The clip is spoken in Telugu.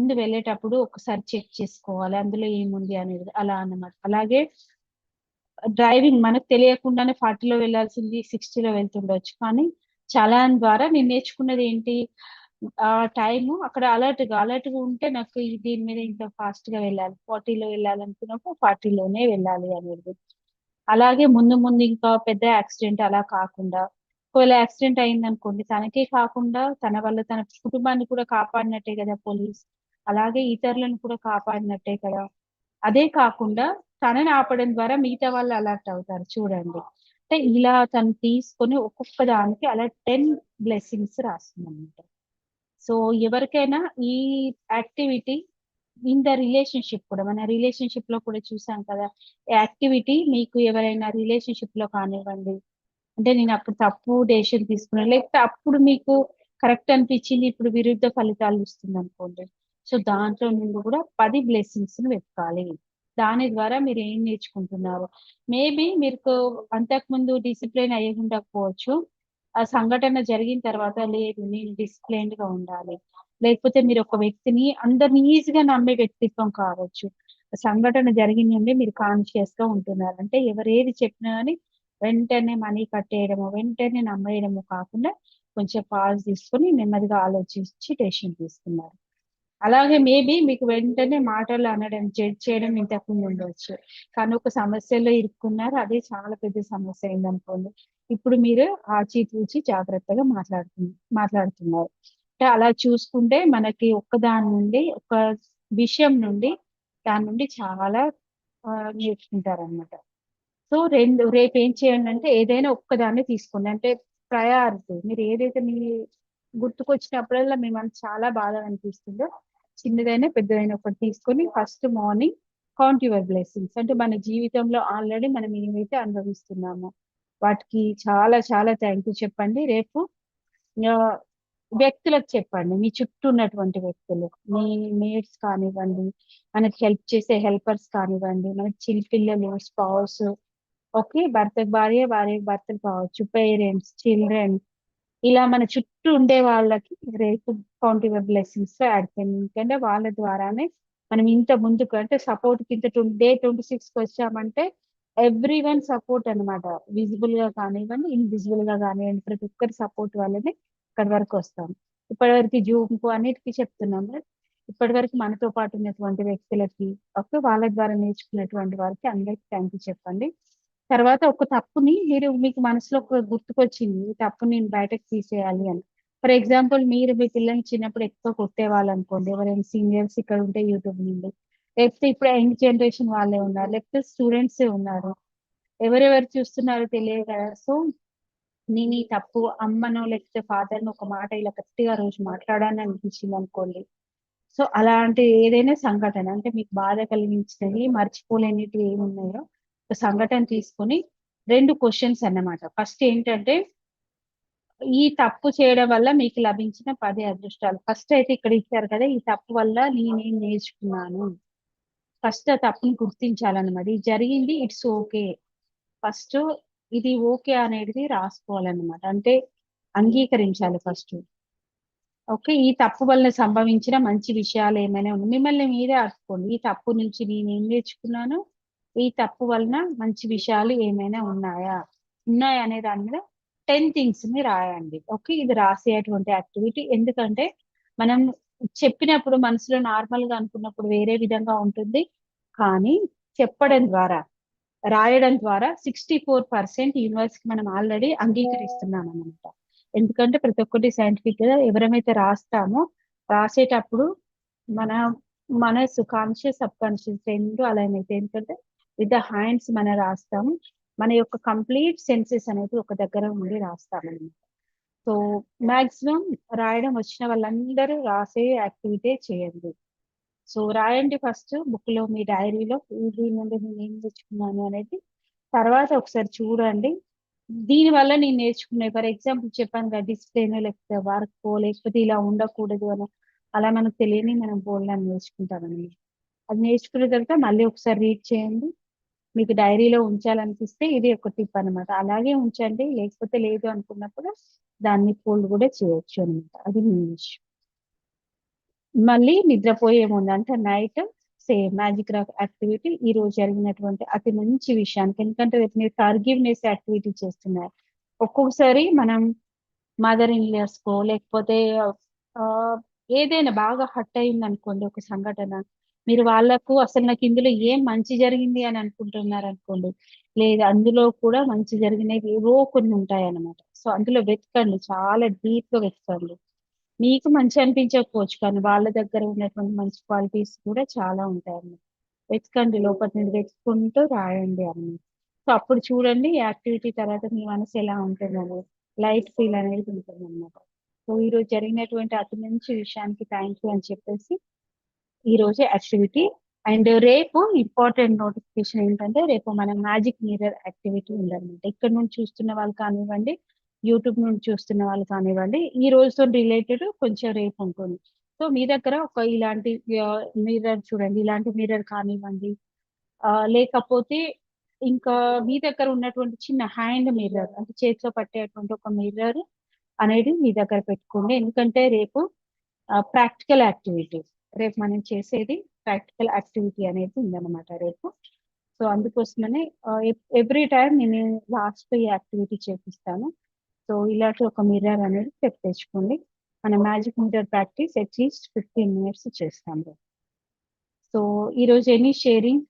ముందు వెళ్ళేటప్పుడు ఒకసారి చెక్ చేసుకోవాలి అందులో ఏముంది అనేది అలా అన్నమాట. అలాగే డ్రైవింగ్ మనకు తెలియకుండానే 40లో వెళ్ళాల్సింది 60లో వెళ్తుండొచ్చు. కానీ చలాన్ ద్వారా నేను నేర్చుకున్నది ఏంటి, ఆ టైము అక్కడ అలర్ట్‌గా ఉంటే నాకు దీని మీద ఇంత ఫాస్ట్‌గా వెళ్ళాలి. 40లో వెళ్ళాలనుకున్నప్పుడు 40లోనే వెళ్ళాలి అనేది. అలాగే ముందు ముందు ఇంకా పెద్ద యాక్సిడెంట్ అలా కాకుండా, ఒకవేళ యాక్సిడెంట్ అయిందనుకోండి తనకే కాకుండా తన వల్ల తన కుటుంబాన్ని కూడా కాపాడినట్టే కదా పోలీస్. అలాగే ఇతరులను కూడా కాపాడినట్టే కదా. అదే కాకుండా తనని ఆపడం ద్వారా మిగతా వాళ్ళు అలర్ట్ అవుతారు చూడండి. అంటే ఇలా తను తీసుకొని ఒక్కొక్క దానికి అలా 10 బ్లెస్సింగ్స్ రాస్తుందన్నమాట. సో ఎవరికైనా ఈ యాక్టివిటీ ఇన్ ద రిలేషన్‌షిప్ కూడా మన రిలేషన్‌షిప్‌లో కూడా చూసాం కదా! యాక్టివిటీ మీకు ఎవరైనా రిలేషన్‌షిప్‌లో కానివ్వండి, అంటే నేను అప్పుడు తప్పు డెసిషన్ తీసుకున్నాను. లేకపోతే అప్పుడు మీకు కరెక్ట్ అనిపించింది. ఇప్పుడు విరుద్ధ ఫలితాలు ఇస్తుందనుకోండి. సో, దాంట్లో నుండి కూడా 10 బ్లెస్సింగ్స్‌ని వెతకాలి. దాని ద్వారా మీరు ఏం నేర్చుకుంటున్నారు? మేబీ మీకు అంతకుముందు డిసిప్లిన్ అయ్యి ఉండకపోవచ్చు. ఆ సంఘటన జరిగిన తర్వాత లేదు నేను డిసిప్లైన్డ్‌గా ఉండాలి. లేకపోతే మీరు ఒక వ్యక్తిని అందరిని ఈజీగా నమ్మే వ్యక్తిత్వం కావచ్చు. సంఘటన జరిగిన నుండి మీరు కాన్షియస్‌గా ఉంటున్నారు. అంటే ఎవరు ఏది చెప్పినా గాని వెంటనే మనీ కట్టేయడము, వెంటనే నమ్మేయడము కాకుండా కొంచెం పాజ్ తీసుకొని నెమ్మదిగా ఆలోచించి డెసిషన్ తీసుకున్నారు. అలాగే మేబీ మీకు వెంటనే మాటలు అనడం, జడ్జ్ చేయడం ఇంతకుముందు ఉండొచ్చు. కానీ ఒక సమస్యలో ఇరుక్కున్నారు. అదే చాలా పెద్ద సమస్య అయిందనుకోండి. ఇప్పుడు మీరు ఆచితూచి జాగ్రత్తగా మాట్లాడుతున్నారు. అంటే అలా చూసుకుంటే మనకి ఒక్కదాని నుండి ఒక విషయం నుండి దాని నుండి చాలా నేర్చుకుంటారనమాట. సో, రేపేం చేయండంటే ఏదైనా ఒక్కదాన్నే తీసుకోండి. అంటే ప్రయారిటీ. మీరు ఏదైతే మీ గుర్తుకొచ్చినప్పుడల్లా మీ మనసు చాలా బాధ అనిపిస్తుందో, చిన్నదైనా, పెద్దదైనా ఒకటి తీసుకొని first morning count your blessings. అంటే మన జీవితంలో ఆల్రెడీ మనం ఏవైతే అనుభవిస్తున్నామో, వాటికి చాలా చాలా థాంక్ యూ చెప్పండి. రేపు ఆహ్, వ్యక్తులకు చెప్పండి. మీ చుట్టూ ఉన్నటువంటి వ్యక్తులు. మీ మేట్స్ కానివ్వండి, మనకి హెల్ప్ చేసే హెల్పర్స్ కానివ్వండి, మనకి పిల్లలు, స్పౌస్, ఓకే. భర్తకు భార్య, భార్యకు భర్తలు కావచ్చు. పేరెంట్స్, చిల్డ్రన్ ఇలా మన చుట్టూ ఉండే వాళ్ళకి రేపు కౌంట్ యువర్ బ్లెస్సింగ్స్‌లో యాడ్ చేయండి. ఎందుకంటే వాళ్ళ ద్వారానే మనం ఇంత ముందుకు అంటే సపోర్ట్‌కి ఇంత డే 26కి వచ్చామంటే ఎవ్రీవన్ సపోర్ట్ అన్నమాట. విజిబుల్‌గా కానివ్వండి, ఇన్విజిబుల్‌గా కానివ్వండి ప్రతి ఒక్కరి సపోర్ట్ వల్లనే ఇక్కడి వరకు వస్తాం. ఇప్పటివరకు జూమ్‌కు అన్నిటికి చెప్తున్నాము. ఇప్పటివరకు మనతో పాటు ఉన్నటువంటి వ్యక్తులకి, ఓకే. వాళ్ళ ద్వారా నేర్చుకున్నటువంటి వారికి అందరికి థాంక్ యూ చెప్పండి. తర్వాత ఒక తప్పుని మీకు మనసులో ఒక గుర్తుకొచ్చింది. ఈ తప్పుని నేను బయటకు తీసేయాలి అని. ఫర్ ఎగ్జాంపుల్ మీరు మీ పిల్లల్ని చిన్నప్పుడు ఎక్కువ కొట్టేవాళ్ళనుకోండి. ఎవరైనా సీనియర్స్ ఇక్కడ ఉంటే యూట్యూబ్ నుండి. లేకపోతే ఇప్పుడు యంగ్ జనరేషన్ వాళ్ళే ఉన్నారు. లేకపోతే స్టూడెంట్సే ఉన్నారు. ఎవరెవరు చూస్తున్నారో తెలియదు కదా! సో, నేను ఈ తప్పు అమ్మనో లేకపోతే ఫాదర్‌నో ఒక మాట ఇలా గట్టిగా ఆ రోజు మాట్లాడాను అనిపించిందనుకోండి. సో, అలాంటి ఏదైనా సంఘటన అంటే మీకు బాధ కలిగించినవి, మర్చిపోలేనిటివి ఏమున్నాయో ఒక సంఘటన తీసుకొని 2 క్వెషన్స్ అన్నమాట. ఫస్ట్ ఏంటంటే, ఈ తప్పు చేయడం వల్ల మీకు లభించిన 10 అదృష్టాలు. ఫస్ట్ అయితే ఇక్కడ ఇచ్చారు కదా! ఈ తప్పు వల్ల నేనేం నేర్చుకున్నాను. ఫస్ట్ ఆ తప్పుని గుర్తించాలన్నమాట. ఇది జరిగింది ఇట్స్ ఓకే. ఫస్ట్ ఇది ఓకే అనేది రాసుకోవాలన్నమాట. అంటే అంగీకరించాలి ఫస్టు. ఓకే. ఈ తప్పు వల్ల సంభవించిన మంచి విషయాలు ఏమైనా మిమ్మల్ని మీరే అడుక్కోండి. ఈ తప్పు నుంచి నేనేం నేర్చుకున్నాను? ఈ తప్పు వలన మంచి విషయాలు ఏమైనా ఉన్నాయా? ఉన్నాయా అనే దాని మీద 10 థింగ్స్‌ని రాయండి. ఓకే. ఇది రాసేటువంటి యాక్టివిటీ. ఎందుకంటే మనం చెప్పినప్పుడు మనసులో నార్మల్‌గా అనుకున్నప్పుడు వేరే విధంగా ఉంటుంది. కానీ చెప్పడం ద్వారా, రాయడం ద్వారా 64% యూనివర్స్‌కి మనం ఆల్రెడీ అంగీకరిస్తున్నామనమాట. ఎందుకంటే ప్రతి ఒక్కటి సైంటిఫిక్‌గా ఎవరమైతే రాస్తామో, రాసేటప్పుడు మన మనసు కాన్షియస్, సబ్‌కాన్షియస్ 2 అలైన్ అయితాయి. ఎందుకంటే విత్ ద హ్యాండ్స్ మనం రాస్తాము. మన యొక్క కంప్లీట్ సెన్సెస్ అనేది ఒక దగ్గర ఉండి రాస్తామనమాట. సో, మాక్సిమం రాయడం వచ్చిన వాళ్ళందరూ రాసే యాక్టివిటీ చేయండి. సో, రాయండి ఫస్ట్ బుక్‌లో మీ డైరీలో దీని నుండి నేనేం నేర్చుకున్నాను అనేది. తర్వాత ఒకసారి చూడండి. దీనివల్ల నేను నేర్చుకున్నయి ఫర్ ఎగ్జాంపుల్ చెప్పాను కదా! డిసిప్లిన్ లేకపోతే వర్కో లేకపోతే ఇలా ఉండకూడదు అని. అలా మనకు తెలియనియి మనం బోలెడన్ని నేర్చుకుంటామండి. అది నేర్చుకున్న తర్వాత మళ్ళీ ఒకసారి రీడ్ చేయండి. మీకు డైరీలో ఉంచాలనిపిస్తే ఇది ఒక టిప్ అనమాట. అలాగే ఉంచండి. లేకపోతే లేదు అనుకున్నప్పుడు దాన్ని ఫోల్డ్ కూడా చేయొచ్చు అనమాట. అది మీ విషయం. మళ్ళీ నిద్రపోయే ముందు అంటే నైట్ సేమ్ మ్యాజిక్ యాక్టివిటీ ఈ రోజు జరిగినటువంటి అతి మంచి విషయానికి, ఎందుకంటే రేపు మీరు ఫర్గివ్‌నెస్ యాక్టివిటీ చేస్తున్నారు. ఒక్కొక్కసారి మనం మదర్ ఇన్ లాస్‌కో లేకపోతే ఆహ్, ఏదైనా బాగా హర్ట్ అయిందనుకోండి ఒక సంఘటన. మీరు వాళ్ళకు అసలు నాకు ఇందులో ఏం మంచి జరిగింది అని అనుకుంటున్నారనుకోండి. లేదు అందులో కూడా మంచి జరిగినవి ఏవో కొన్ని ఉంటాయన్నమాట. సో, అందులో వెతకండి. చాలా డీప్‌గా వెతకండి. మీకు మంచి అనిపించకపోవచ్చు. కానీ వాళ్ళ దగ్గర ఉన్నటువంటి మంచి క్వాలిటీస్ కూడా చాలా ఉంటాయన్నమాట. వెతకండి. లోపటి నుండి వెతుక్కుంటూ రాయండి అన్నీ. సో, అప్పుడు చూడండి ఈ యాక్టివిటీ తర్వాత మీ మనసు ఎలా ఉంటుందనేది. లైట్ ఫీల్ అనేది ఉంటుందన్నమాట. సో, ఈరోజు జరిగినటువంటి అతి మంచి విషయానికి థాంక్ యూ అని చెప్పేసి ఈరోజు యాక్టివిటీ. అండ్ రేపు ఇంపార్టెంట్ నోటిఫికేషన్ ఏంటంటే, రేపు మన మ్యాజిక్ మిర్రర్ యాక్టివిటీ ఉందన్నమాట. ఇక్కడ నుండి చూస్తున్న వాళ్ళు కానివ్వండి, యూట్యూబ్ నుండి చూస్తున్న వాళ్ళు కానివ్వండి, ఈ రోజుతో రిలేటెడ్ కొంచెం రేపు ఉంటుంది. సో, మీ దగ్గర ఒక ఇలాంటి మిర్రర్ చూడండి. ఇలాంటి మిర్రర్ కానివ్వండి, లేకపోతే ఇంకా మీ దగ్గర ఉన్నటువంటి చిన్న హ్యాండ్ మిర్రర్ అంటే చేతిలో పట్టేటువంటి ఒక మిర్రర్ అనేది మీ దగ్గర పెట్టుకోండి. ఎందుకంటే రేపు ప్రాక్టికల్ యాక్టివిటీ. రేపు మనం చేసేది ప్రాక్టికల్ యాక్టివిటీ అనేది ఉందన్నమాట రేపు. సో, అందుకోసమనే ఎవ్రీ టైమ్ నేను లాస్ట్‌లో ఈ యాక్టివిటీ చేపిస్తాను. సో, ఇలాంటి ఒక మిర్రర్ అనేది తెచ్చుకోండి. మన magic mirror practice at least 15 minutes చేస్తాం రేపు. సో, ఈరోజు ఎనీ షేరింగ్